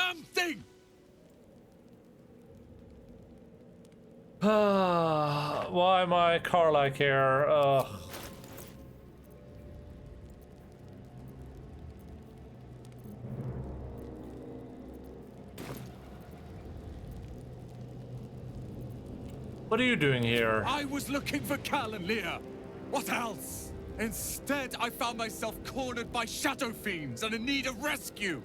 damn thing! Why my car like here? Ugh. What are you doing here? I was looking for Cal and Leah. What else? Instead, I found myself cornered by shadow fiends and in need of rescue.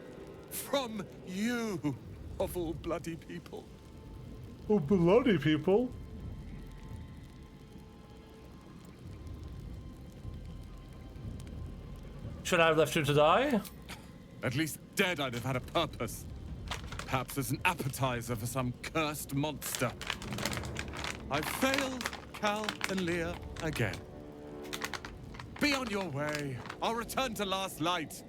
From you, of all bloody people. Oh, bloody people. Should I have left you to die? At least dead I'd have had a purpose. Perhaps as an appetizer for some cursed monster. I failed Cal and Leah again. Be on your way. I'll return to Last Light.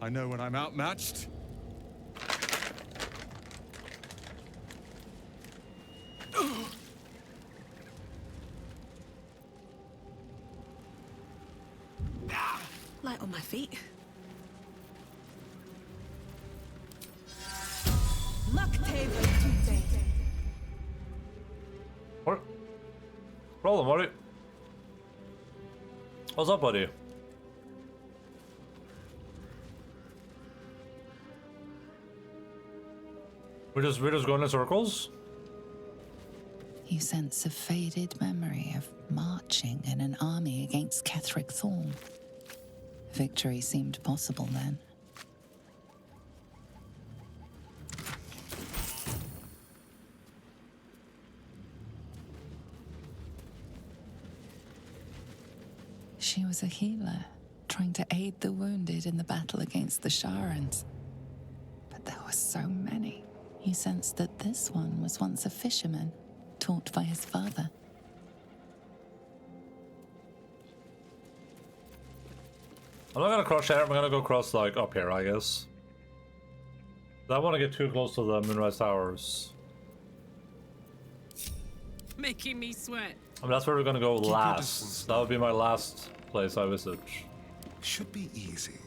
I know when I'm outmatched. Light on my feet. What? Roll him, what are you? What's up, buddy? We're just going in circles? You sense a faded memory of marching in an army against Ketheric Thorn. Victory seemed possible then. She was a healer, trying to aid the wounded in the battle against the Sharans. But there were so many. You sensed that this one was once a fisherman, taught by his father. I'm not gonna cross here, I'm gonna go cross, like, up here, I guess. I don't want to get too close to the Moonrise Towers. Making me sweat. I mean, that's where we're gonna go last. That would be my last place I visit. Should be easy.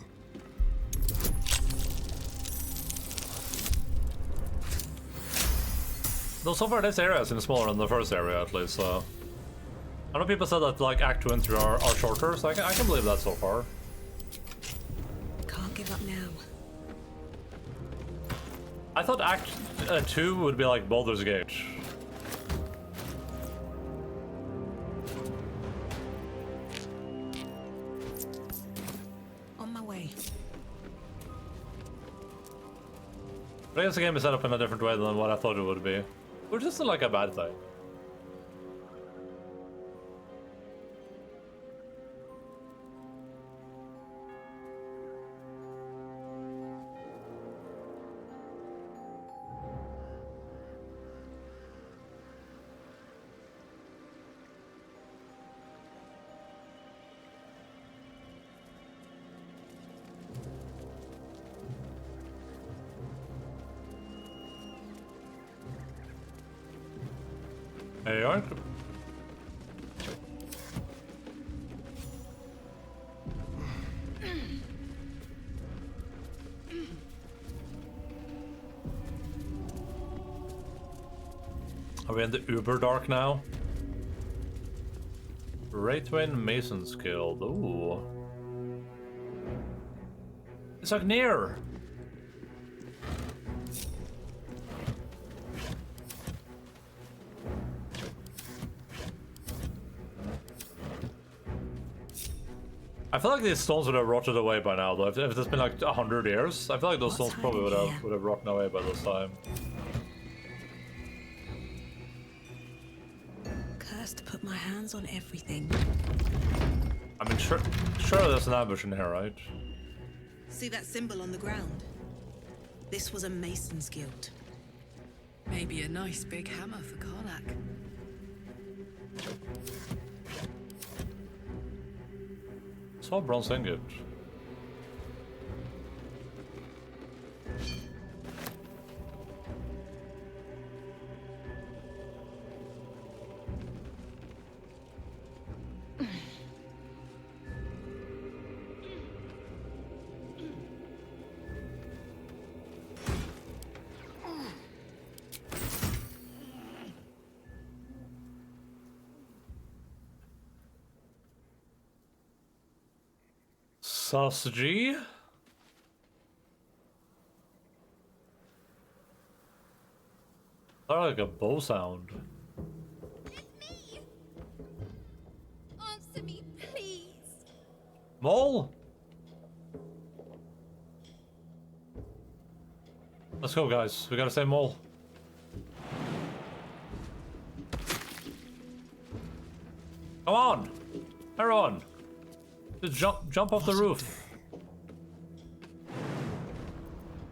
Though so far this area seems smaller than the first area, at least, so... I know people said that, like, Act 2 and 3 are shorter, so I can believe that so far. Can't give up now. I thought Act 2 would be like Baldur's Gate. On my way. But I guess the game is set up in a different way than what I thought it would be. Which isn't like a bad thing. There you are. Are we in the Uber Dark now? Wraithwain Mason's Guild. Ooh. It's like near. I feel like these stones would have rotted away by now, though. If it's been like 100 years, I feel like those stones probably would have rotten away by this time. Cursed to put my hands on everything. I mean, sure there's an ambush in here, right? See that symbol on the ground? This was a Mason's Guild. Maybe a nice big hammer for Karlach. Saw a bronze ingot. Sausagey. Like a bow sound. It's me! Answer me, please! Mole? Let's go, guys. We gotta say mole. Come on! Everyone! Just jump off the roof.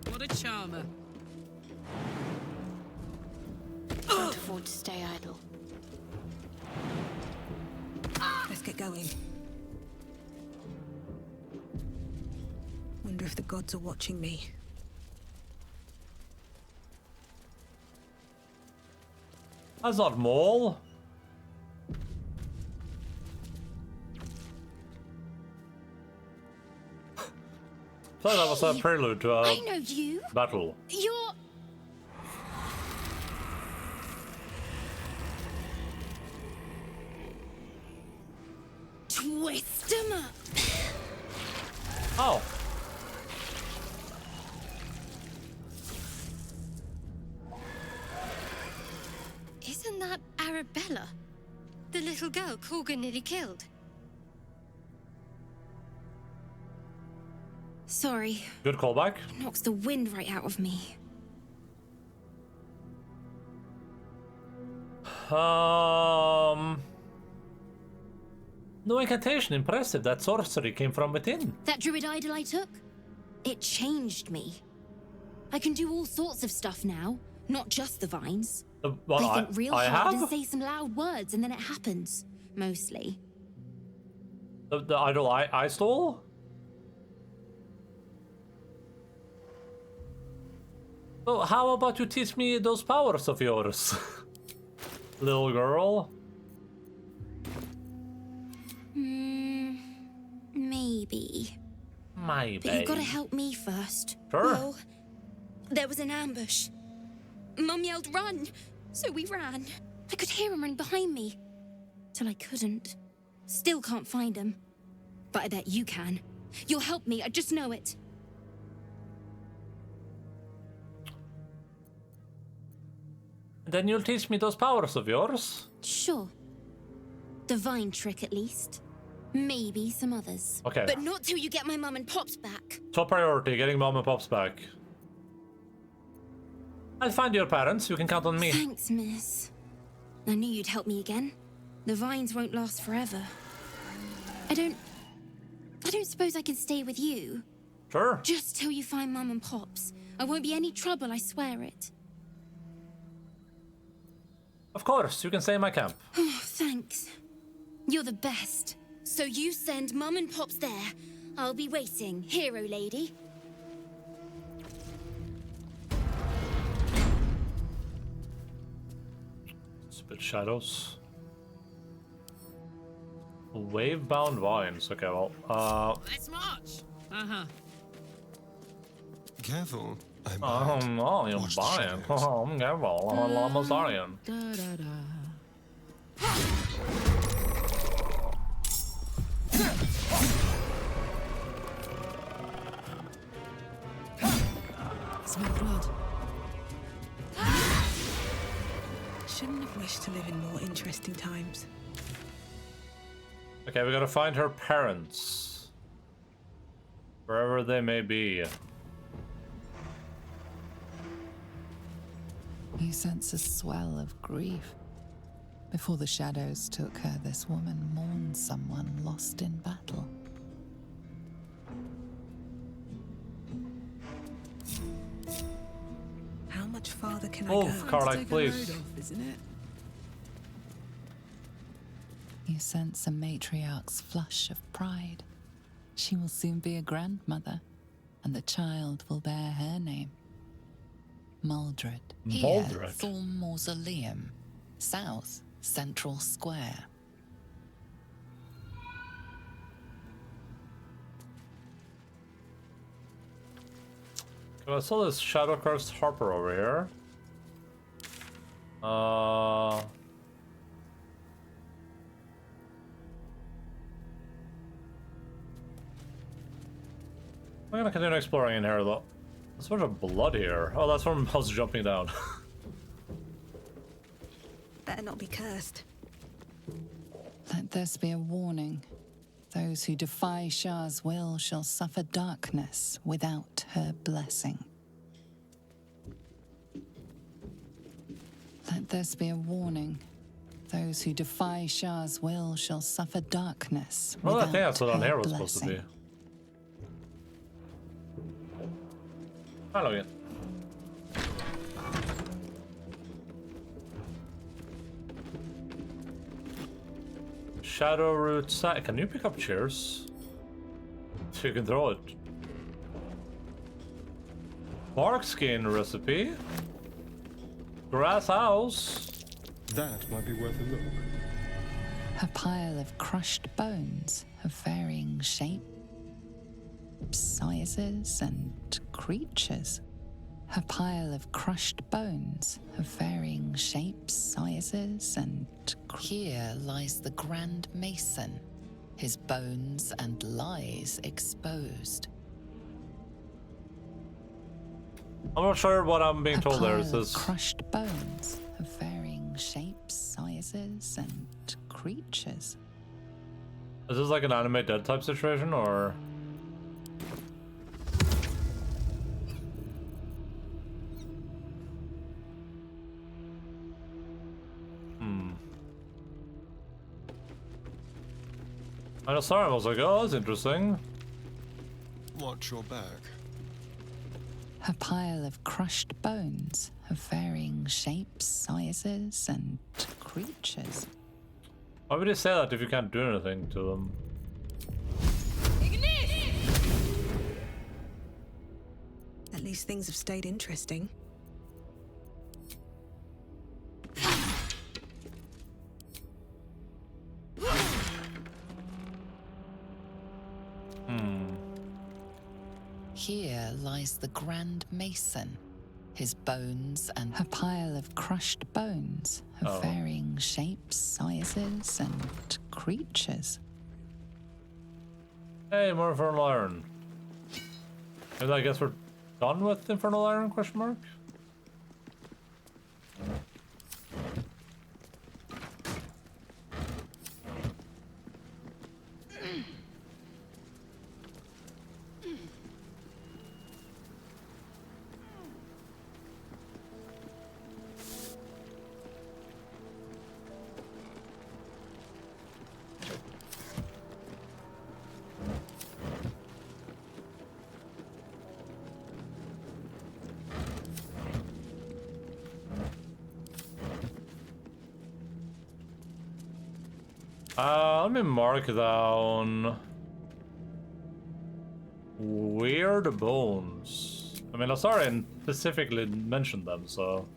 What a charmer. Can't afford to stay idle. Let's get going. Wonder if the gods are watching me. That's not mole. So that was a prelude to I a know you. battle. You're... Twist 'em up. Oh. Isn't that Arabella? The little girl Corgan nearly killed. Sorry, Good callback. knocks the wind right out of me. No incantation. Impressive. That sorcery came from within. That druid idol I took? It changed me. I can do all sorts of stuff now, not just the vines. Well, I think real I hard have and say some loud words and then it happens. Mostly. the idol I stole. So how about you teach me those powers of yours, little girl? Maybe. Maybe. But you gotta help me first. Sure. Well, there was an ambush. Mum yelled, run! So we ran. I could hear him run behind me. Till I couldn't. Still can't find him. But I bet you can. You'll help me, I just know it. Then you'll teach me those powers of yours. Sure. The vine trick, at least. Maybe some others. Okay. But not till you get my mum and pops back. Top priority, getting mom and pops back. I'll find your parents. You can count on me. Thanks, miss. I knew you'd help me again. The vines won't last forever. I don't suppose I can stay with you. Sure. Just till you find Mum and Pops. I won't be any trouble, I swear it. Of course, you can stay in my camp. Oh, thanks. You're the best. So you send Mum and Pops there. I'll be waiting, hero lady. Spit shadows. Wave-bound vines. Okay, well, Let's march. Uh-huh. Careful. I oh might. no, you're Watch the buying. shadows. Oh, I'm careful. I'm almost dying. Da da da. Smell blood. Shouldn't have wished to live in more interesting times. Okay, we gotta find her parents. Wherever they may be. You sense a swell of grief. Before the shadows took her, this woman mourned someone lost in battle. How much farther can I Move, go? Time to Carlac, take a please. load off, isn't it? You sense a matriarch's flush of pride. She will soon be a grandmother, and the child will bear her name. Maldred. Here, Maldred? Thorn Mausoleum. South, Central Square. Okay, I saw this shadow cursed Harper over here. We're gonna continue exploring in here though. There's a bunch of blood here. Oh, that's from us jumping down. Better not be cursed. Let this be a warning. Those who defy Shah's will shall suffer darkness without her blessing. Let this be a warning. Those who defy Shah's will shall suffer darkness Well, I without think that's what on her here was supposed to be. blessing. Hello again. Shadow root sack. Can you pick up chairs? If you can throw it. Bark skin recipe. Grass house. That might be worth a look. A pile of crushed bones of varying shapes, sizes, and creatures. A pile of crushed bones of varying shapes, sizes, and here lies the Grand Mason, his bones and lies exposed. I'm not sure what I'm being A told there. It pile of says crushed bones of varying shapes, sizes, and creatures. is this like an anime dead type situation or? I know sorry, I was like, oh, that's interesting. Watch your back. A pile of crushed bones of varying shapes, sizes, and creatures. Why would you say that if you can't do anything to them? At least things have stayed interesting. Here lies the Grand Mason, his bones and a pile of crushed bones of varying shapes, sizes, and creatures. Hey, more Infernal Iron. And I guess we're done with Infernal Iron, question mark? Let me mark down weird bones. I mean, Asarian specifically mentioned them, so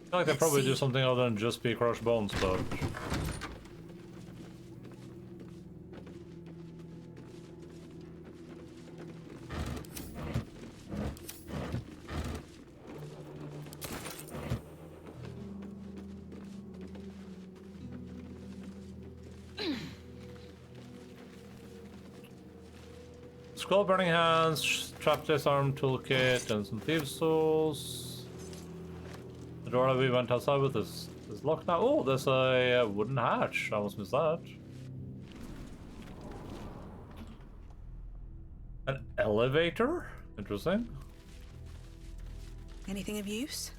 I feel like they probably do something other than just be crushed bones, but Skull burning hands, trap disarm toolkit, and some thieves tools. The door that we went outside with is locked now. Oh, there's a wooden hatch. I almost missed that. An elevator? Interesting. Anything of use?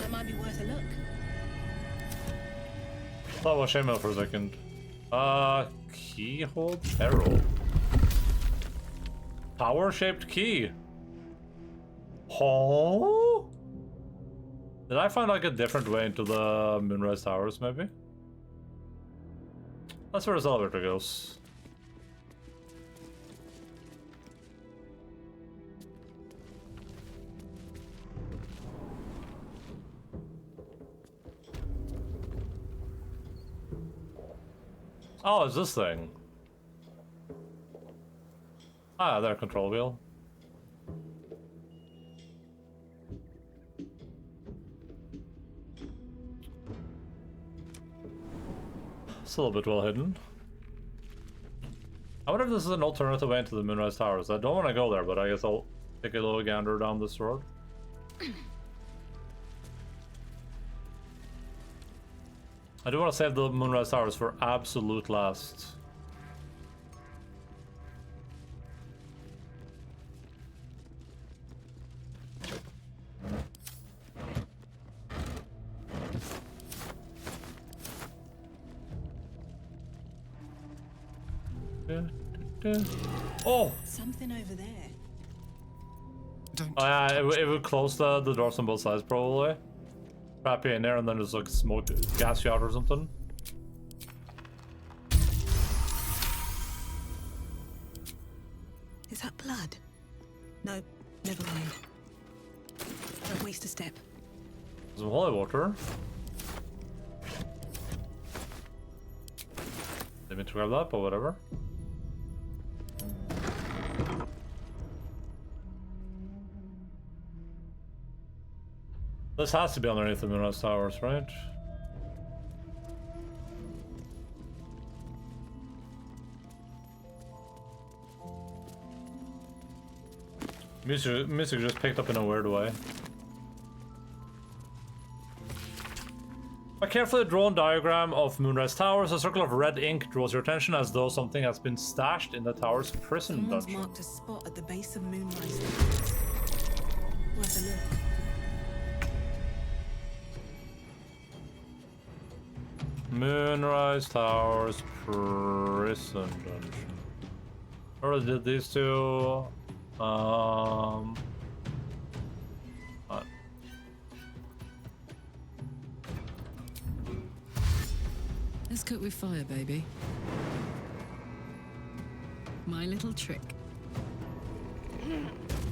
That might be worth a look. Thought was Shemale for a second. Keyhole barrel. Tower-shaped key. Oh? Did I find like a different way into the Moonrise Towers, maybe? That's where this elevator goes. Oh, it's this thing. Ah, their control wheel. It's a little bit well hidden. I wonder if this is an alternative way into the Moonrise Towers. I don't want to go there, but I guess I'll take a little gander down this road. I do want to save the Moonrise Towers for absolute last. Oh! Something over there. Don't. Oh yeah, it would close the doors on both sides probably. Trap you in there and then there's like smoke, gas shot or something. Is that blood? No, never mind. Don't waste a step. There's some holy water. Didn't mean to grab that, but whatever. This has to be underneath the Moonrise Towers, right? Music just picked up in a weird way. A carefully drawn diagram of Moonrise Towers. A circle of red ink draws your attention as though something has been stashed in the tower's prison Someone's dungeon. marked a spot at the base of Moonrise Towers. Worth a look. Moonrise Towers prison dungeon. Or did these two? Let's cook with fire, baby. My little trick.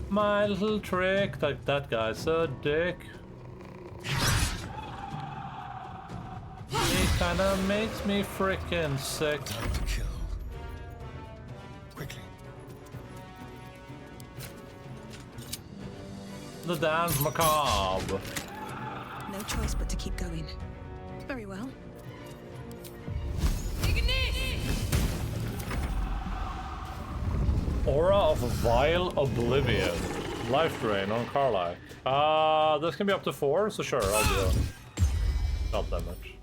My little trick, that guy's a dick. He kinda makes me freaking sick. Time to kill. Quickly. The dance macabre. No choice but to keep going. Very well. Aura of Vile Oblivion. Life drain on Carlac. This can be up to 4, so sure, I'll do it. Not that much.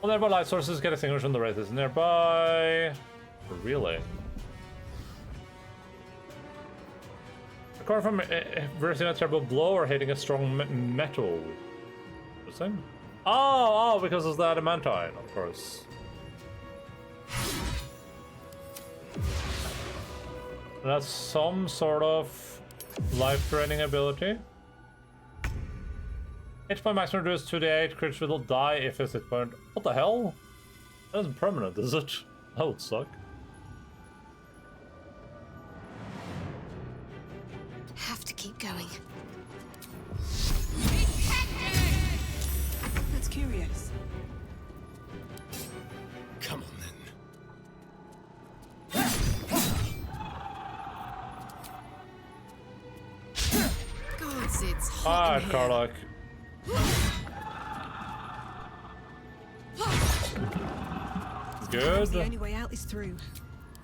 Well, nearby light sources get extinguished when the wraith is nearby. Really? Record from reversing a terrible blow or hitting a strong metal. Interesting. Oh, because it's the adamantine, of course. That's some sort of life-draining ability. Hit point maximum reduced to the 8. Creatures will die if it's hit point. What the hell? That isn't permanent, is it? That would suck. Have to keep going. That's curious. Come on then. Gods, it's hot Alright, in here. Carlac. The Good. only way out is through.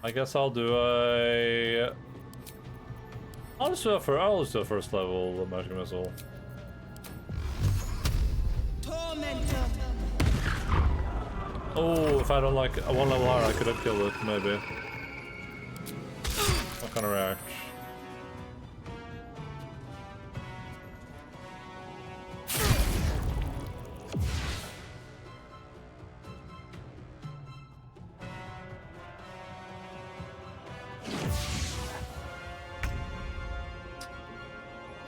I guess I'll do a... I'll just do a first level magic missile. Tormentum. Oh, if I don't like a 1 level higher, I could have killed it, maybe. What kind of react?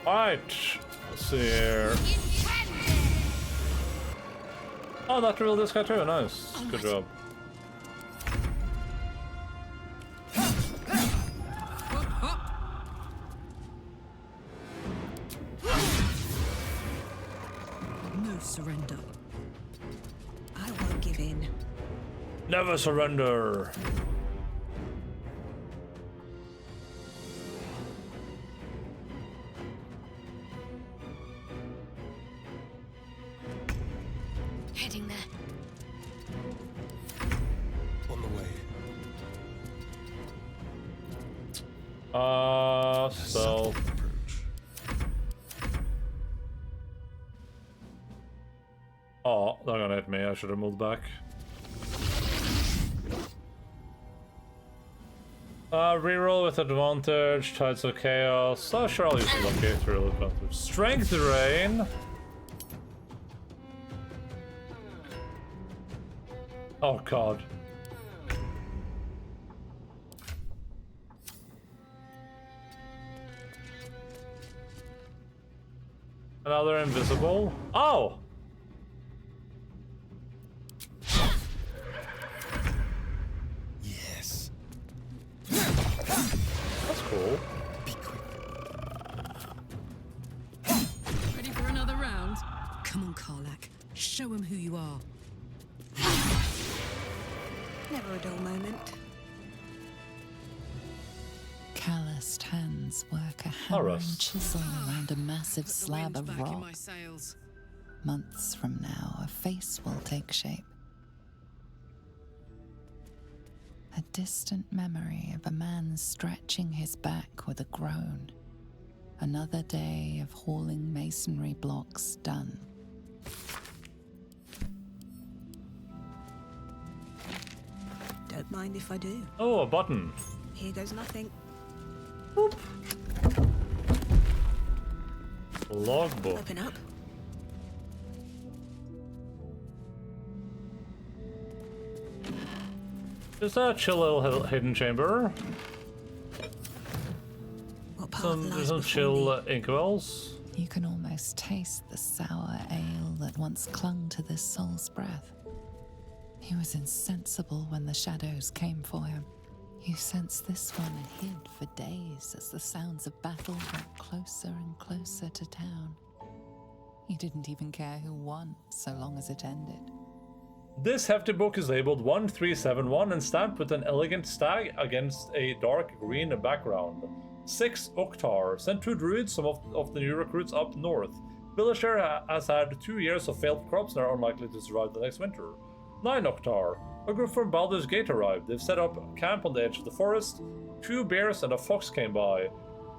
Alright, let's see here. Oh, that revealed this guy too, nice. Good job. No surrender. I won't give in. Never surrender. Heading there. On the way. Stealth. Approach. Oh, they're gonna hit me. I should have moved back. Reroll with advantage. Tides of Chaos. Oh, sure, I'll use the lucky to reroll advantage. Strength Drain. Oh, God. Another invisible. Oh! Yes. That's cool. Be quick. Ready for another round? Come on, Karlak. Show him who you are. Never a dull moment. Calloused hands work a hammer and Rust. chisel around a massive Put the slab wind of back in rock. my sails. Months from now, a face will take shape. A distant memory of a man stretching his back with a groan. Another day of hauling masonry blocks done. Don't mind if I do. Oh, a button. Here goes nothing. Logbook. Open up. Is that a chill little hidden chamber? What path There's lies some before chill me? inkwells. You can almost taste the sour ale that once clung to this soul's breath. He was insensible when the shadows came for him. You sense this one hid for days as the sounds of battle got closer and closer to town. He didn't even care who won, so long as it ended. This hefty book is labeled 1371 and stamped with an elegant stag against a dark green background. 6 Oktar, sent 2 druids, some of the new recruits up north. Village there has had 2 years of failed crops and are unlikely to survive the next winter. 9 Oktar, a group from Baldur's Gate arrived. They've set up camp on the edge of the forest. 2 bears and a fox came by.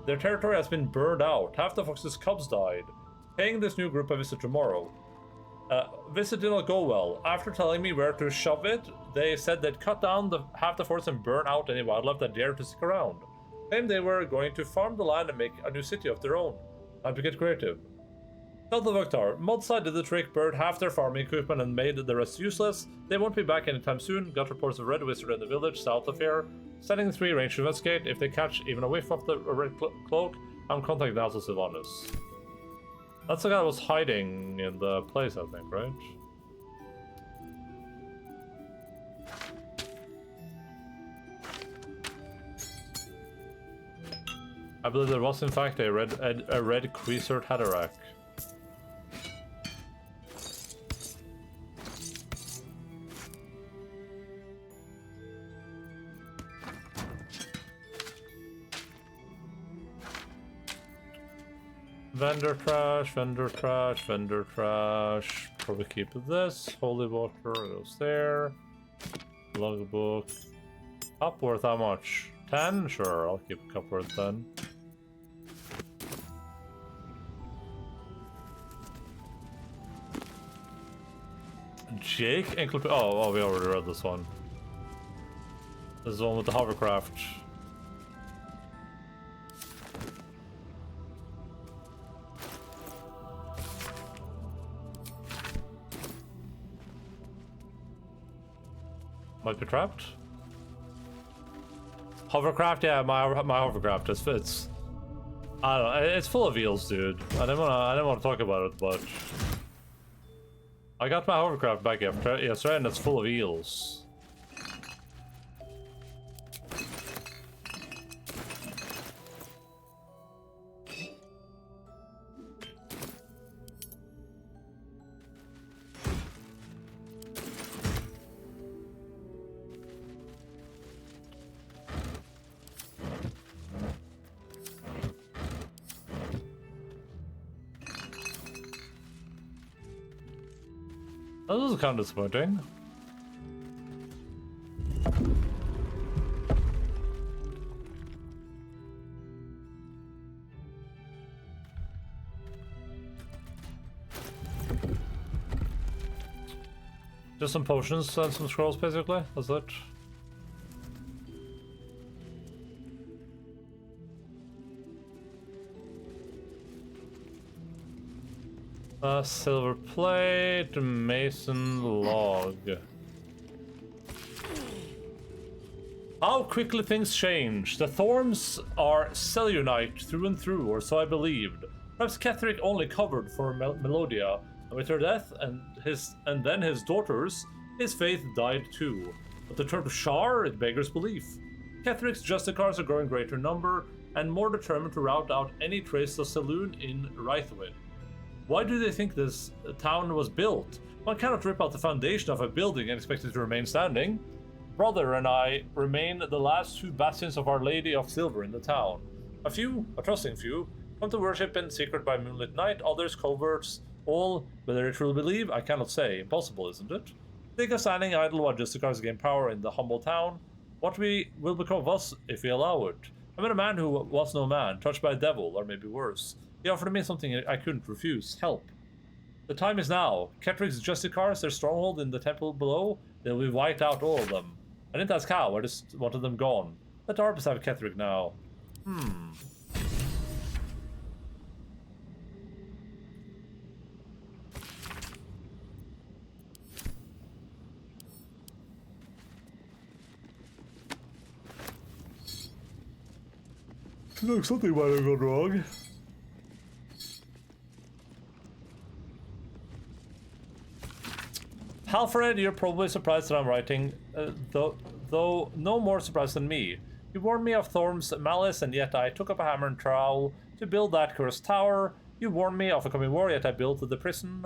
Their territory has been burned out. Half the fox's cubs died. Paying this new group a visit tomorrow. Visit did not go well. After telling me where to shove it, they said they'd cut down half the forest and burn out any wildlife that dared to stick around. Claimed they were going to farm the land and make a new city of their own. Time to get creative. South of Oktar, Modside did the trick, burned half their farming equipment and made the rest useless. They won't be back anytime soon. Got reports of Red Wizard in the village south of here. Sending 3 ranged to investigate. If they catch even a whiff of the red cloak, I'm contacting the House of Sylvanus. That's the guy that was hiding in the place, I think, right? I believe there was in fact a red Creasert Haderach. Vendor trash, vendor trash, vendor trash. Probably keep this. Holy water goes there. Logbook. Cup worth how much? 10? Sure, I'll keep cup worth 10. Jake? Oh, we already read this one. This is the one with the hovercraft. Might be trapped. Hovercraft, yeah, my hovercraft just fits. I don't know, it's full of eels, dude. I didn't want to talk about it, but I got my hovercraft back yesterday, and it's full of eels. That was kind of disappointing. Just some potions and some scrolls, basically. That's it. Silver plate, mason log. How quickly things change. The Thorns are Selunite through and through, or so I believed. Perhaps Ketheric only covered for Melodia, and with her death and then his daughters, his faith died too. But to turn to Shar, it beggars belief. Ketheric's Justicars are growing greater number, and more determined to rout out any trace of Saloon in Rythwin. Why do they think this town was built? One cannot rip out the foundation of a building and expect it to remain standing. Brother and I remain the last two bastions of Our Lady of Silver in the town. A trusting few, come to worship in secret by moonlit night, others coverts, all, whether they truly believe, I cannot say. Impossible, isn't it? Think of standing idle while Justicars gain power in the humble town. What will become of us if we allow it? I met a man who was no man, touched by a devil, or maybe worse. He offered me something I couldn't refuse, help. The time is now. Ketteric's Justicars, their stronghold in the temple below, they'll be wiped out, all of them. I didn't ask how, I just wanted them gone. Let Arbus have Ketteric now. Look, something might have gone wrong. Halfred, you're probably surprised that I'm writing, though no more surprised than me. You warned me of Thorm's malice, and yet I took up a hammer and trowel to build that cursed tower. You warned me of a coming war, yet I built the prison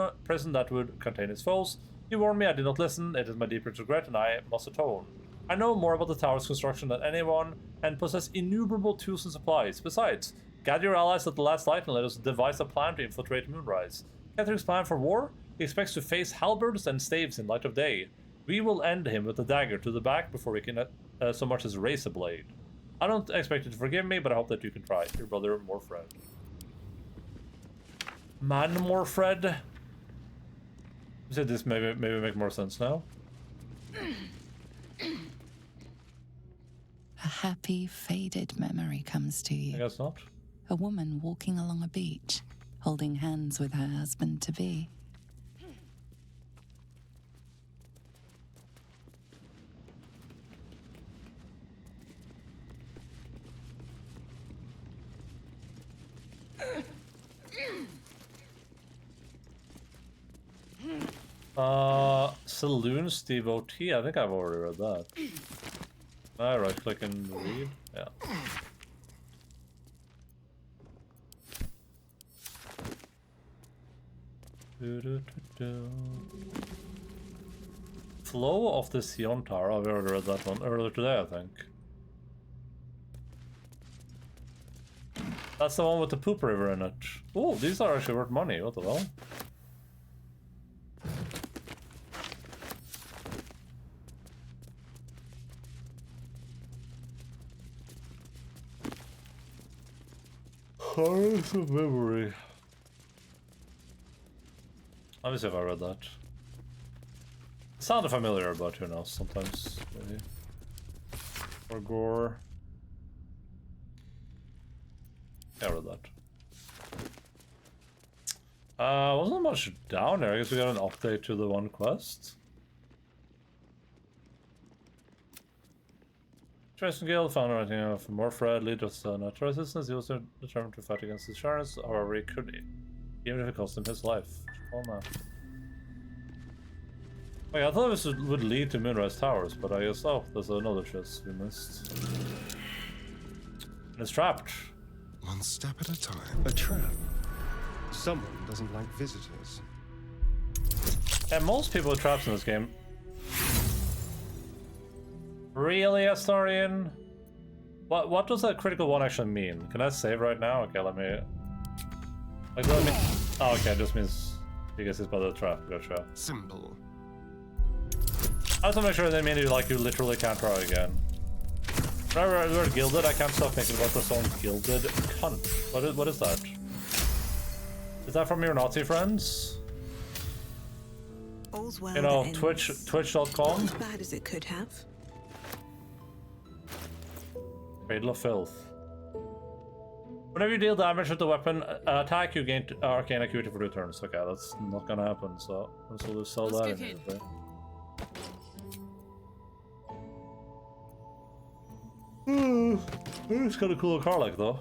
that would contain its foes. You warned me, I did not listen. It is my deepest regret, and I must atone. I know more about the tower's construction than anyone, and possess innumerable tools and supplies. Besides, gather your allies at the last light and let us devise a plan to infiltrate Moonrise. Ketheric's plan for war? He expects to face halberds and staves in light of day. We will end him with a dagger to the back before we can so much as raise a blade. I don't expect you to forgive me, but I hope that you can try. Your brother, Morfred. Man, Morfred. You said this maybe make more sense now. A happy, faded memory comes to you. I guess not. A woman walking along a beach, holding hands with her husband-to-be. Saloon's devotee. I think I've already read that. I right click and read. Yeah. Flow of the Siontar. I've already read that one earlier today, I think. That's the one with the poop river in it. Oh, these are actually worth money. What the hell? Horrors of memory. Let me see if I read that. It sounded familiar, but who knows, sometimes maybe. Or gore. Yeah, I read that. Wasn't much down there. I guess we got an update to the one quest. Jason Gale found writing of Morfred, lead us natural resistance. He was determined to fight against the Shards, however he could, even if it cost him his life. Oh man. Okay, I thought this would lead to Moonrise Towers, but I guess, oh, there's another chest we missed. And it's trapped. One step at a time. A trap. Someone doesn't like visitors. And most people with traps in this game. Really, Astarian? What does that critical one actually mean? Can I save right now? Okay, let me... Like, let me... Oh, okay, it just means... You guess it's by the trap, gotcha. Simple. I have to make sure they mean you like you literally can't try again. Whenever the word gilded, I can't stop thinking about the song Gilded Cunt. What is that? Is that from your Nazi friends? All's well You know, that ends. twitch.com? As bad as it could have. Cradle of Filth. Whenever you deal damage with the weapon attack, you gain arcane acuity for 2 turns. Okay, that's not gonna happen, so we'll just sell Let's that kick immediately. It's got a cool car like though.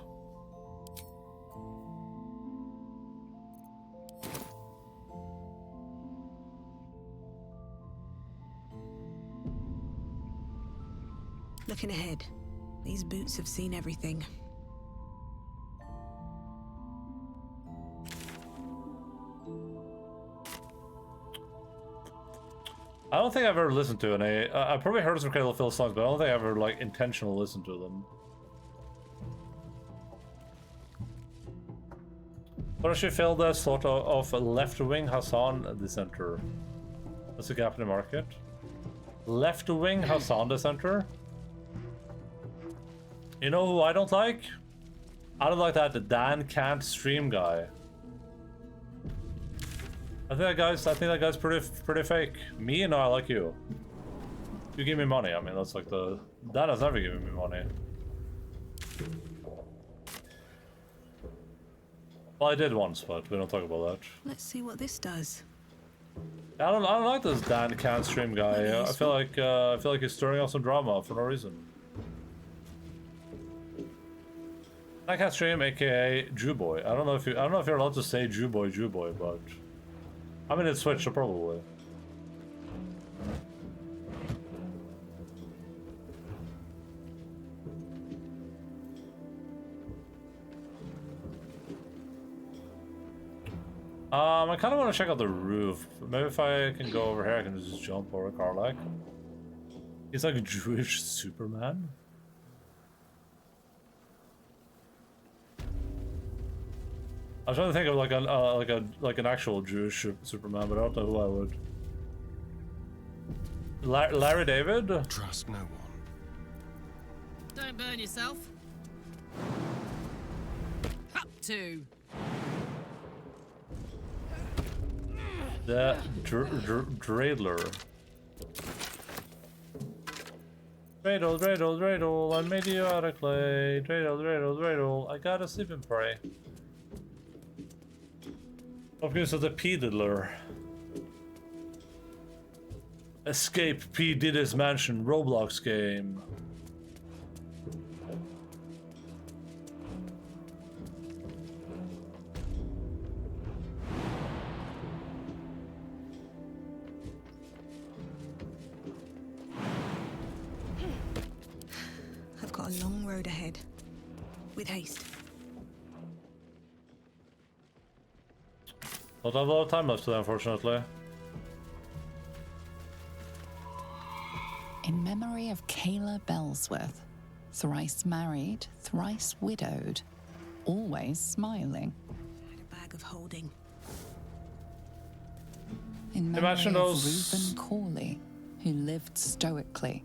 Looking ahead. These boots have seen everything. I don't think I've ever listened to any. I've probably heard some Cradle of Filth songs, but I don't think I've ever like intentionally listened to them. What if she filled a sort of left-wing Hassan dissenter? That's a gap in the market. Left-wing Hassan dissenter? You know who I don't like? I don't like that the Dan Can't Stream guy. I think that guy's pretty fake. Me? No, I like you. You give me money. I mean, that's like the... Dan has never given me money. Well, I did once, but we don't talk about that. Let's see what this does. I don't like this Dan Can't Stream guy. I feel like he's stirring up some drama for no reason. Dan Can't Stream, aka Jew Boy. I don't know if you're allowed to say Jew Boy, but I mean it's Switch, so probably. I kind of want to check out the roof. Maybe if I can go over here, I can just jump over Karlak. He's like a Jewish Superman. I was trying to think of like an actual Jewish Superman, but I don't know who I would. Larry David? Trust no one. Don't burn yourself. Up to. The Dreidler. Dreidel, I made you out of clay. Dreidel, I gotta sleep and pray. Focus of the P Diddler. Escape P Diddy's Mansion Roblox game. I've got a long road ahead. With haste. Don't have a lot of time left today, unfortunately. In memory of Kayla Bellsworth, thrice married, thrice widowed, always smiling. Had a bag of holding. In memory Imagine of those- Reuben Corley, who lived stoically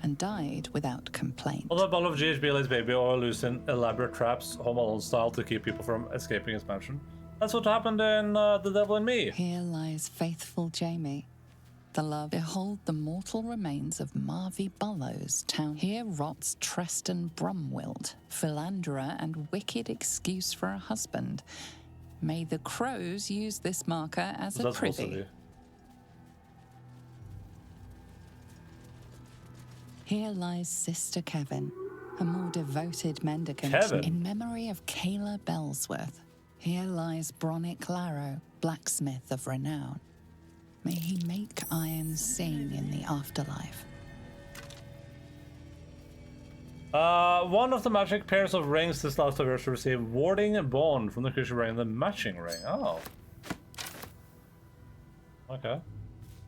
and died without complaint. Although a bottle of GHB baby oil used in elaborate traps, Home Alone style, to keep people from escaping his mansion. That's what happened in The Devil in Me. Here lies faithful Jamie. The love, behold the mortal remains of Marvy Bullows town. Here rots Treston Brumwilt, philanderer and wicked excuse for a husband. May the crows use this marker as a That's supposed to privy. be. Here lies Sister Kevin, a more devoted mendicant. Kevin? In memory of Kayla Bellsworth. Here lies Bronick Larrow, blacksmith of renown. May he make iron sing in the afterlife. One of the magic pairs of rings this last year to receive warding and bond from the creature wearing the matching ring. Oh. Okay.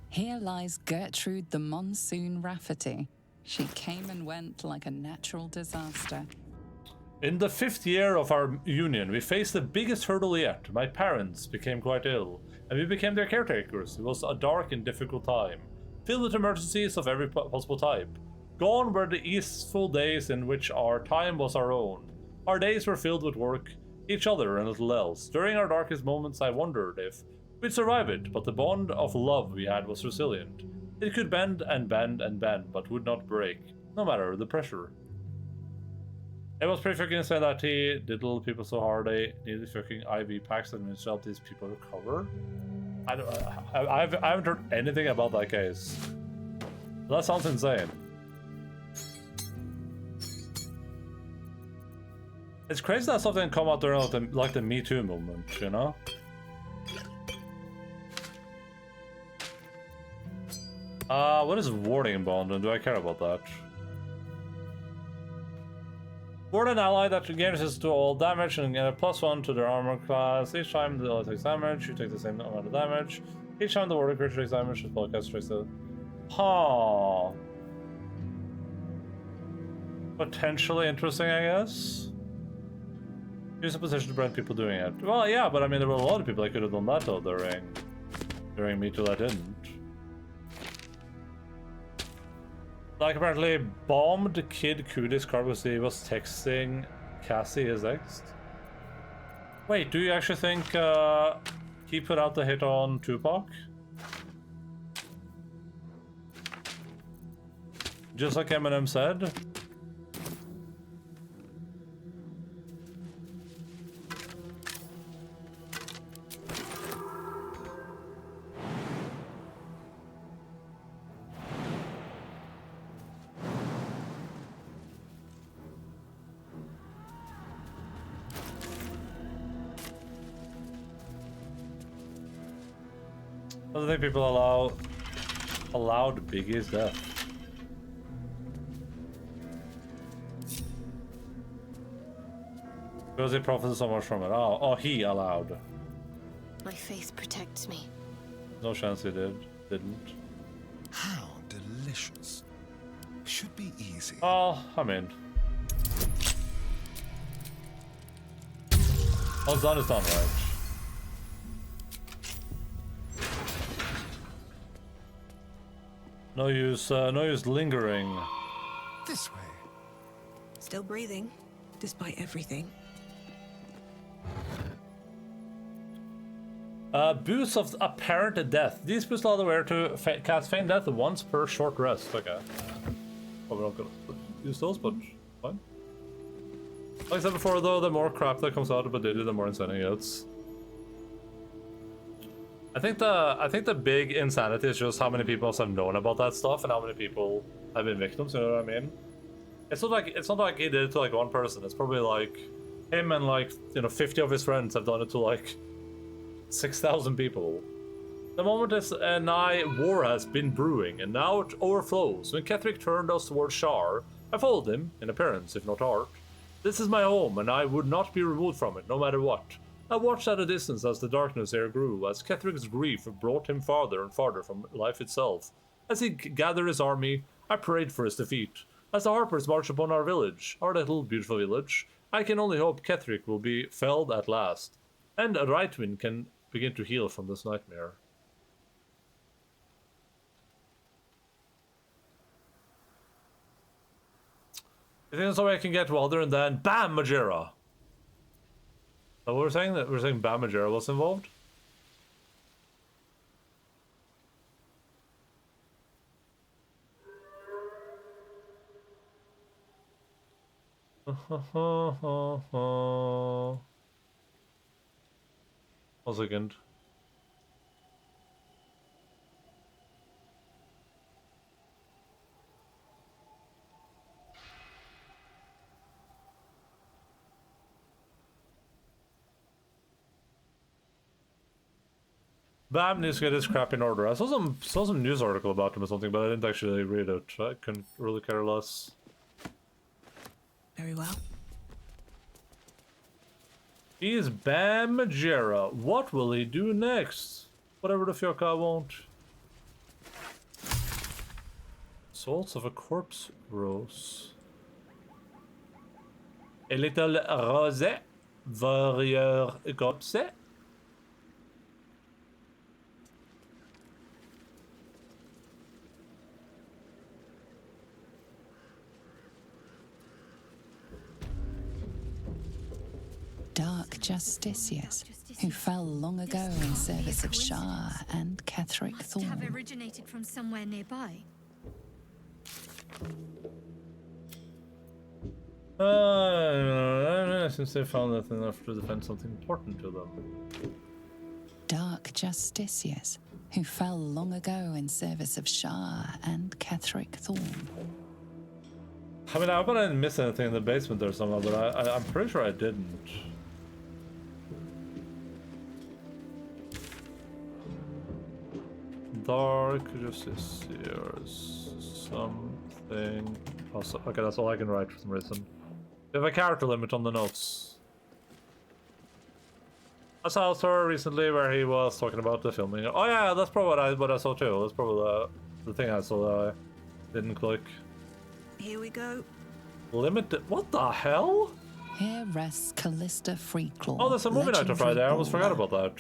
Here lies Gertrude the Monsoon Rafferty. She came and went like a natural disaster. In the 5th year of our union, we faced the biggest hurdle yet. My parents became quite ill, and we became their caretakers. It was a dark and difficult time. filled with emergencies of every possible type. Gone were the easeful days in which our time was our own. Our days were filled with work, each other, and little else. During our darkest moments, I wondered if we'd survive it, but the bond of love we had was resilient. It could bend and bend and bend, but would not break, no matter the pressure. It was pretty fucking insane that he diddled people so hard they needed fucking IV packs and help these people recover. I haven't heard anything about that case. That sounds insane. It's crazy that something come out during like the Me Too movement, you know? What is warding bond, and do I care about that? Ward an ally that gains resistance to all damage and get a +1 to their armor class. Each time the ally takes damage, you take the same amount of damage. Each time the warding creature takes damage, the spellcaster takes the... Huh. Potentially interesting, I guess. Use a position to prevent people doing it. Well, yeah, but I mean, there were a lot of people that could have done that though during Me Too that didn't. Like, apparently bombed Kid Cody's car because he was texting Cassie, his ex. Wait, do you actually think he put out the hit on Tupac? Just like Eminem said? I don't think people allowed Biggie's death. Because he profited so much from it. Oh, he allowed. My faith protects me. No chance he didn't. How delicious. Should be easy. Oh, I'm in. What's done is done, right? No use lingering. This way. Still breathing, despite everything. Boosts of apparent death. These boosts allow the wearer to cast feign death once per short rest. Okay. Probably not gonna use those, but fine. Like I said before, though, the more crap that comes out of Badidi, the more insane it gets. I think the big insanity is just how many people have known about that stuff and how many people have been victims. You know what I mean? It's not like he did it to like one person. It's probably like him and like 50 of his friends have done it to like 6,000 people. The moment this nigh war has been brewing, and now it overflows. When Ketheric turned us towards Shar, I followed him in appearance, if not heart. This is my home, and I would not be removed from it, no matter what. I watched at a distance as the darkness here grew, as Ketheric's grief brought him farther and farther from life itself. As he gathered his army, I prayed for his defeat. As the Harpers march upon our village, our little beautiful village, I can only hope Ketheric will be felled at last, and Rightwind can begin to heal from this nightmare. You think there's no way I can get Wilder and then BAM! Majera! So we're saying BAM! Majera was involved? One second. Bam needs to get his crap in order. I saw some news article about him or something, but I didn't actually read it. I couldn't really care less. Very well. He is Bam Majera. What will he do next? Whatever the fuck I want. Salts of a corpse rose. A little rose. Warrior corpse. Dark Justiciars, who fell long ago in service of Shah and Ketheric Must have Thorn. originated from somewhere nearby. Since they found that enough to defend something important to them. Dark Justiciars, who fell long ago in service of Shah and Ketheric Thorn. I mean, I hope I didn't miss anything in the basement there somehow, but I'm pretty sure I didn't. Dark Justiciars. Something. Also, okay, that's all I can write for some reason. We have a character limit on the notes. I saw a story recently where he was talking about the filming. Oh yeah, that's probably what I saw too. That's probably the thing I saw that I didn't click. Here we go. Limited. What the hell? Here rests Callista Freeclaw. Oh, there's a movie night on Friday. I almost forgot about that.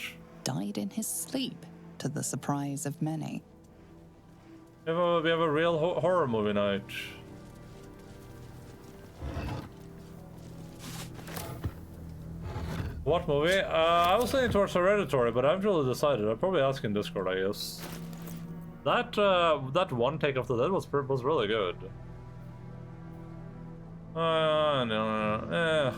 Died in his sleep, to the surprise of many. We have a real horror movie night. What movie? I was leaning towards Hereditary, but I haven't really decided. I'll probably ask in Discord, I guess. That one take of the dead was really good. No.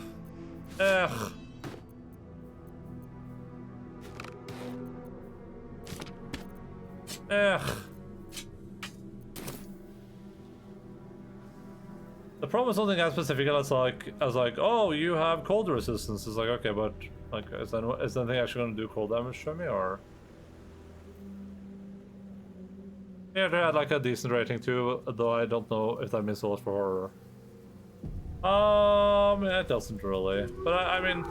The problem is something as specific as like, oh, you have cold resistance. It's like, okay, but like, is that thing actually going to do cold damage to me, or? Yeah, they had like a decent rating too, though I don't know if that means a lot for horror. Yeah, it doesn't really. But I mean,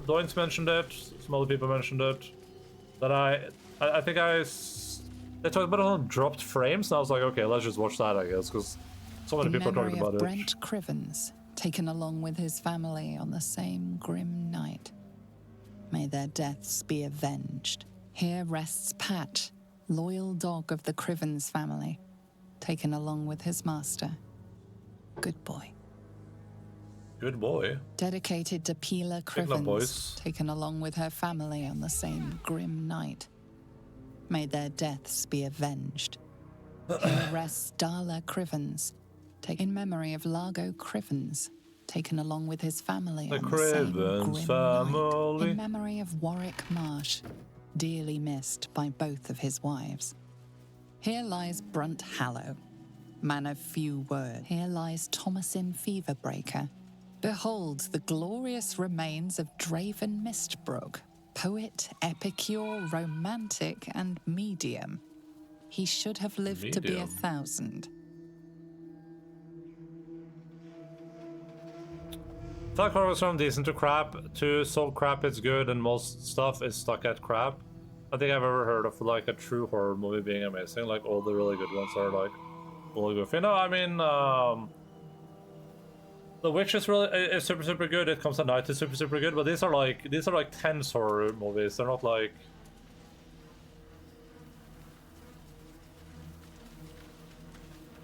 Doin's mentioned it. Some other people mentioned it. But I think they talked about it on dropped frames, and I was like, okay, let's just watch that, I guess, because so many people are talking about it. Brent Crivens, taken along with his family on the same grim night. May their deaths be avenged. Here rests Pat, loyal dog of the Crivens family, taken along with his master. Good boy. Good boy. Dedicated to Pila Crivens, taken along with her family on the same grim night. May their deaths be avenged. Here rests Darla Crivens, in memory of Largo Crivens, taken along with his family on the same grim night. In memory of Warwick Marsh, dearly missed by both of his wives. Here lies Brunt Hallow, man of few words. Here lies Thomasin Feverbreaker. Behold the glorious remains of Draven Mistbrook, poet, epicure, romantic, and medium. He should have lived to be 1,000. That goes from decent to crap to so crap it's good, and most stuff is stuck at crap. I think I've ever heard of like a true horror movie being amazing. Like all the really good ones are like really good. You know, I mean, The Witch is super good. It Comes at Night is super good. But these are like tense horror movies. They're not like.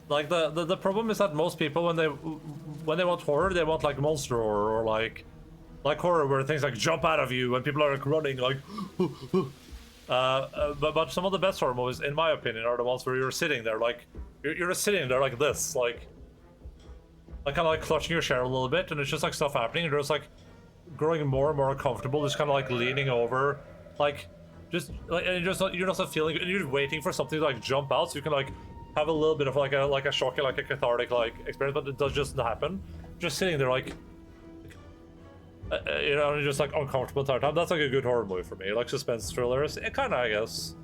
Like the problem is that most people when they want horror, they want like monster horror or like horror where things like jump out of you and people are like running like. But some of the best horror movies, in my opinion, are the ones where you're sitting there like you're just sitting there like this, like kind of like clutching your chair a little bit, and it's just like stuff happening, and you're just like growing more and more uncomfortable, just kind of like leaning over, like just like, and you're just not feeling, and you're waiting for something to like jump out so you can like have a little bit of like a shocking, like a cathartic like experience, but it does just happen. Just sitting there like you know, just like uncomfortable the entire time. That's like a good horror movie for me. Like suspense thrillers, it kind of, I guess.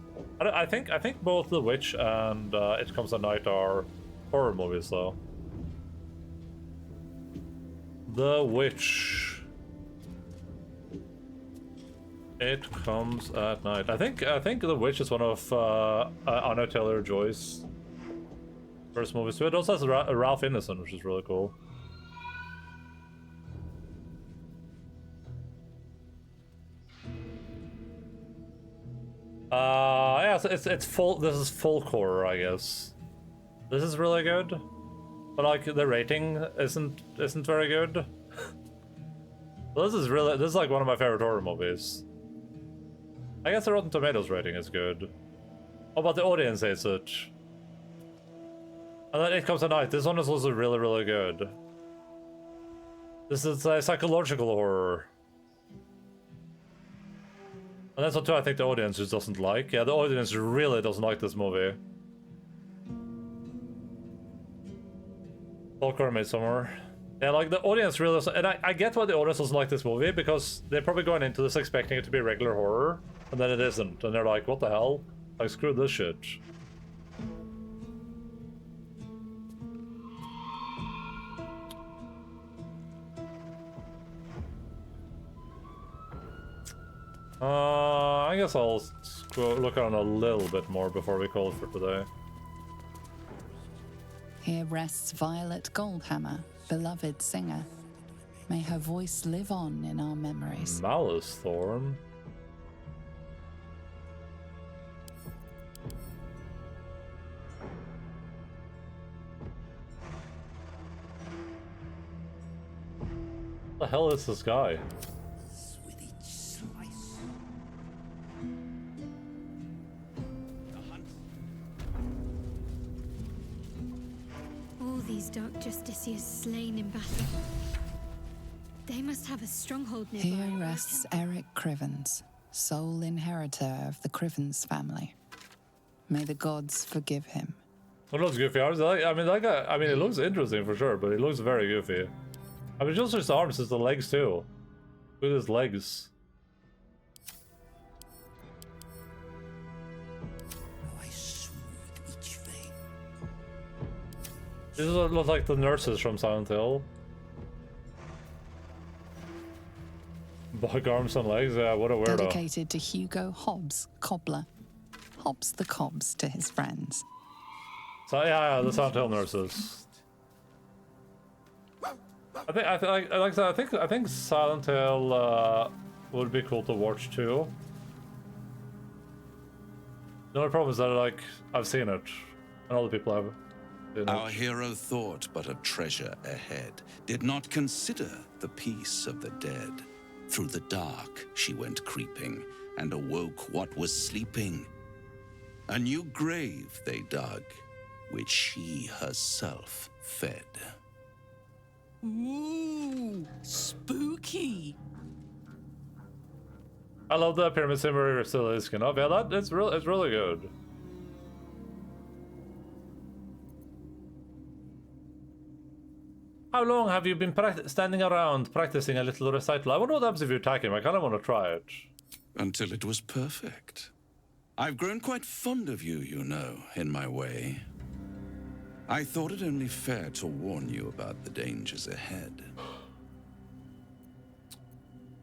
I think both The Witch and It Comes at Night are horror movies, though. The Witch. It Comes at Night. I think The Witch is one of Anna Taylor-Joy's first movies too. It also has Ralph Ineson, which is really cool. Yeah, so it's full. This is full horror, I guess. This is really good, but like the rating isn't very good. Well, this is like one of my favorite horror movies. I guess the Rotten Tomatoes rating is good. Oh, but the audience hates it. And then It Comes at Night. This one is also really, really good. This is a psychological horror. And that's what too I think the audience just doesn't like. Yeah, the audience really doesn't like this movie. Baldur made somewhere. Yeah, like the audience really doesn't, and I get why the audience doesn't like this movie, because they're probably going into this expecting it to be regular horror, and then it isn't, and they're like, what the hell? Like, screw this shit. I guess I'll look around a little bit more before we call it for today. Here rests Violet Goldhammer, beloved singer. May her voice live on in our memories. Malice Thorn. What the hell is this guy? All these Dark Justiciars slain in battle. They must have a stronghold nearby. Here rests Eric Crivens, sole inheritor of the Crivens family. May the gods forgive him. It looks goofy. I mean, that guy. I mean, it looks interesting for sure, but it looks very goofy. I mean, just his arms, it's the legs too. Look at his legs. These look like the nurses from Silent Hill. Bug arms and legs, yeah, what a weirdo. Dedicated to Hugo Hobbs, cobbler. Hobbs the Cobbs to his friends. So yeah, the Silent Hill nurses. I think Silent Hill would be cool to watch too. The only problem is that like I've seen it, and other people have. Our hero thought but of treasure ahead, did not consider the peace of the dead. Through the dark she went creeping, and awoke what was sleeping. A new grave they dug, which she herself fed. Ooh, spooky. I love the pyramid simulator still is skin up. Yeah, it's really good. How long have you been standing around practicing a little recital? I wonder what happens if you attack him. I kind of want to try it. Until it was perfect. I've grown quite fond of you, you know, in my way. I thought it only fair to warn you about the dangers ahead.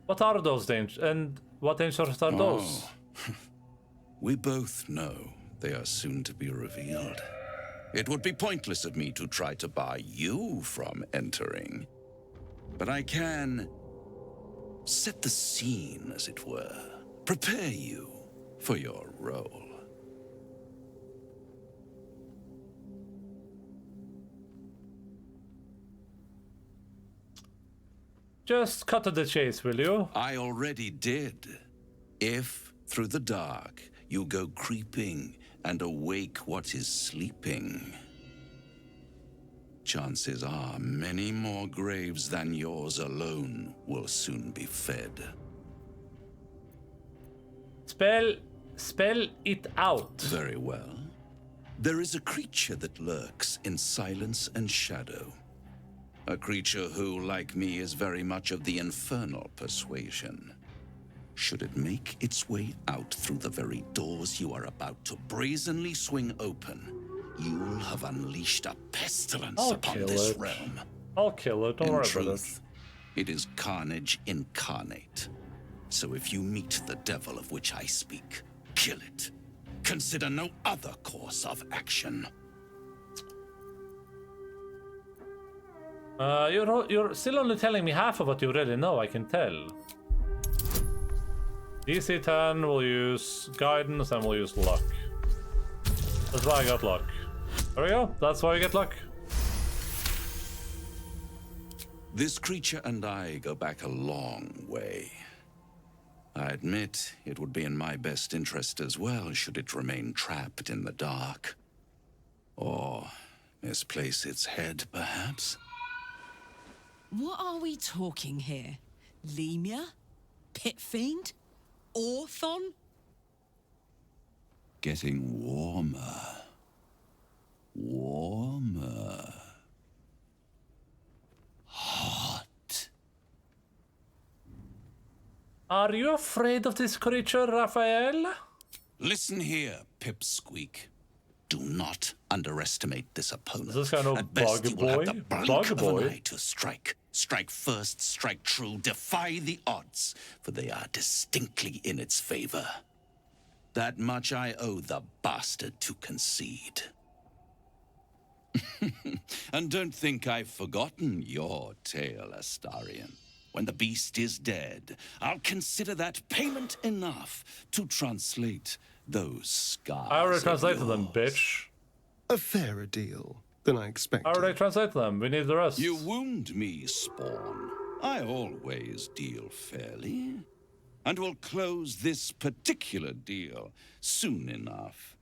What are those dangers? And what dangers are those? We both know they are soon to be revealed. It would be pointless of me to try to bar you from entering. But I can set the scene, as it were. Prepare you for your role. Just cut to the chase, will you? I already did. If, through the dark, you go creeping and awake what is sleeping, chances are many more graves than yours alone will soon be fed. Spell it out. Very well. There is a creature that lurks in silence and shadow. A creature who, like me, is very much of the infernal persuasion. Should it make its way out through the very doors you are about to brazenly swing open, you'll have unleashed a pestilence upon this realm. I'll kill it, don't worry about it. In truth, it is carnage incarnate. So if you meet the devil of which I speak, kill it. Consider no other course of action. You're still only telling me half of what you really know, I can tell. DC 10, we'll use guidance, and we'll use luck. That's why I got luck. There we go, that's why you get luck. This creature and I go back a long way. I admit it would be in my best interest as well should it remain trapped in the dark. Or misplace its head, perhaps? What are we talking here? Lemur? Pit fiend? Orthon? Getting warmer. Warmer. Hot. Are you afraid of this creature, Raphael? Listen here, Pipsqueak. Do not underestimate this opponent. Is this kind of At best, bug you will have boy? the blink Bug of boy? an eye to strike. Strike first, strike true, defy the odds, for they are distinctly in its favor. That much I owe the bastard to concede. And don't think I've forgotten your tale, Astarion. When the beast is dead, I'll consider that payment enough to translate those scars. I already of translated them, yours. bitch. A fairer deal than I I expected. already translated them. We need the rest. You wound me, Spawn. I always deal fairly. And will close this particular deal soon enough.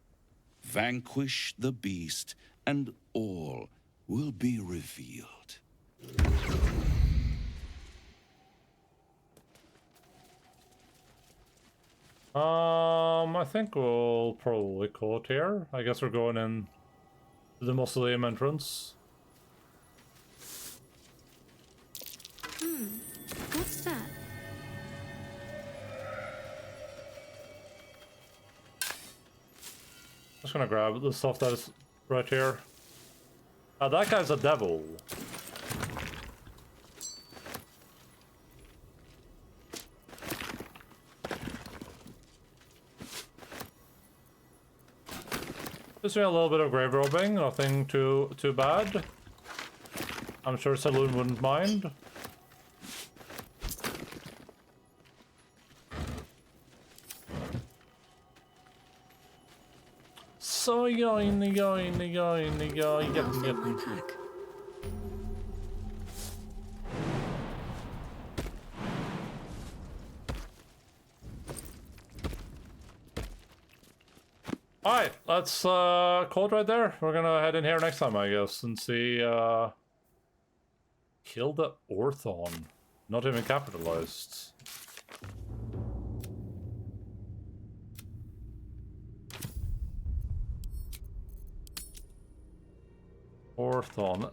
Vanquish the beast, and all will be revealed. I think we'll probably call it here. I guess we're going in to the mausoleum entrance. What's that? Just gonna grab the stuff that is right here. That guy's a devil. Just doing a little bit of grave robbing, nothing too bad. I'm sure Saloon wouldn't mind. So yep. Alright, let's call it right there. We're gonna head in here next time, I guess, and see kill the Orthon. Not even capitalized. Orthon.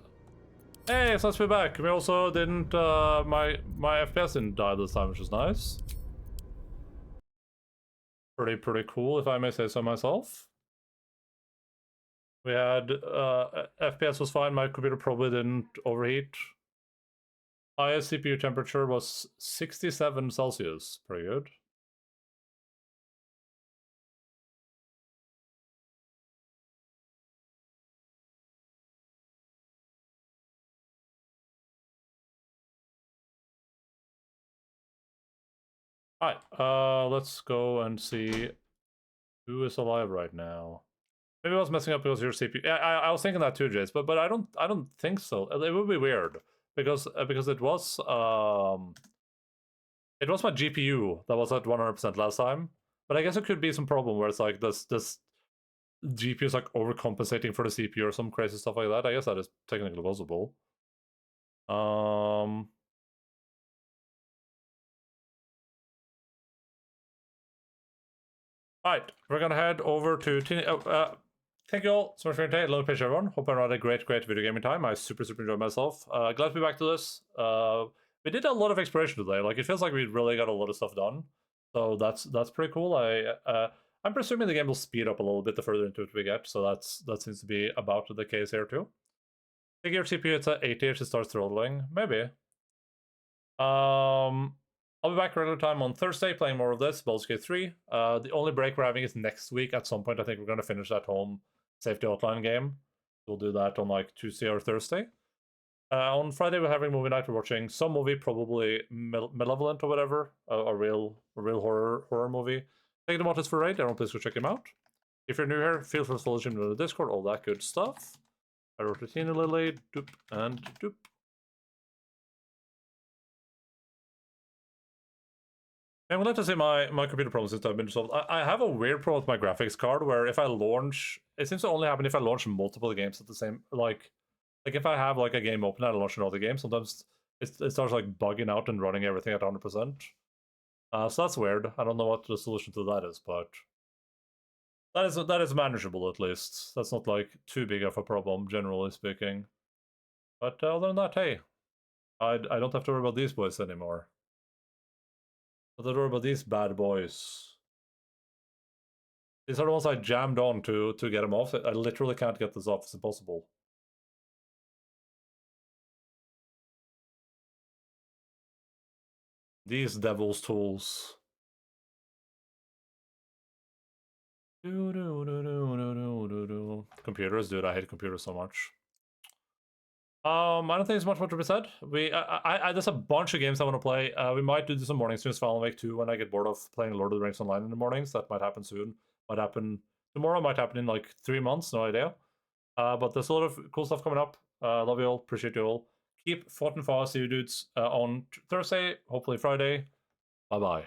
Hey, so let's be back. We also didn't my FPS didn't die this time, which is nice. Pretty cool, if I may say so myself. We had FPS was fine, my computer probably didn't overheat. Highest CPU temperature was 67 Celsius, pretty good. Alright, let's go and see who is alive right now. Maybe I was messing up because your CPU. Yeah, I was thinking that too, Jace, but I don't think so. It would be weird because it was my GPU that was at 100% last time. But I guess it could be some problem where it's like this GPU is like overcompensating for the CPU or some crazy stuff like that. I guess that is technically possible. Alright, we're gonna head over to thank you all so much for your time. Little picture, everyone. Hope I had a great video gaming time. I super enjoyed myself. Glad to be back to this. We did a lot of exploration today. Like, it feels like we really got a lot of stuff done. So that's pretty cool. I'm presuming the game will speed up a little bit the further into it we get. So that seems to be about the case here too. I think your CPU it's at 80 if it starts throttling. Maybe. I'll be back regular time on Thursday playing more of this, Baldur's Gate 3. The only break we're having is next week at some point. I think we're going to finish that home safety outline game. We'll do that on like Tuesday or Thursday. On Friday we're having movie night. We're watching some movie, probably Malevolent or whatever, a real horror movie. Take them out as for raid. Everyone please go check them out. If you're new here, feel free to follow Jim in the Discord, all that good stuff. I wrote Tina Lily, doop and doop. I'm glad to see my computer problems seem to have been resolved. I have a weird problem with my graphics card where if I launch, it seems to only happen if I launch multiple games at the same, like if I have like a game open and I launch another game, sometimes it starts like bugging out and running everything at 100%. So that's weird. I don't know what the solution to that is, but that is manageable at least. That's not like too big of a problem, generally speaking. But other than that, hey, I don't have to worry about these boys anymore. I don't worry about these bad boys. These are the ones I jammed on to get them off. I literally can't get this off. It's impossible. These devil's tools. Computers, dude. I hate computers so much. I don't think there's much more to be said. There's a bunch of games I want to play. We might do some morning streams for Alan Wake 2 when I get bored of playing Lord of the Rings Online in the mornings. That might happen soon. Might happen tomorrow, might happen in like 3 months, no idea. But there's a lot of cool stuff coming up. Love you all, appreciate you all. Keep fighting fast, see you dudes on Thursday, hopefully Friday. Bye-bye.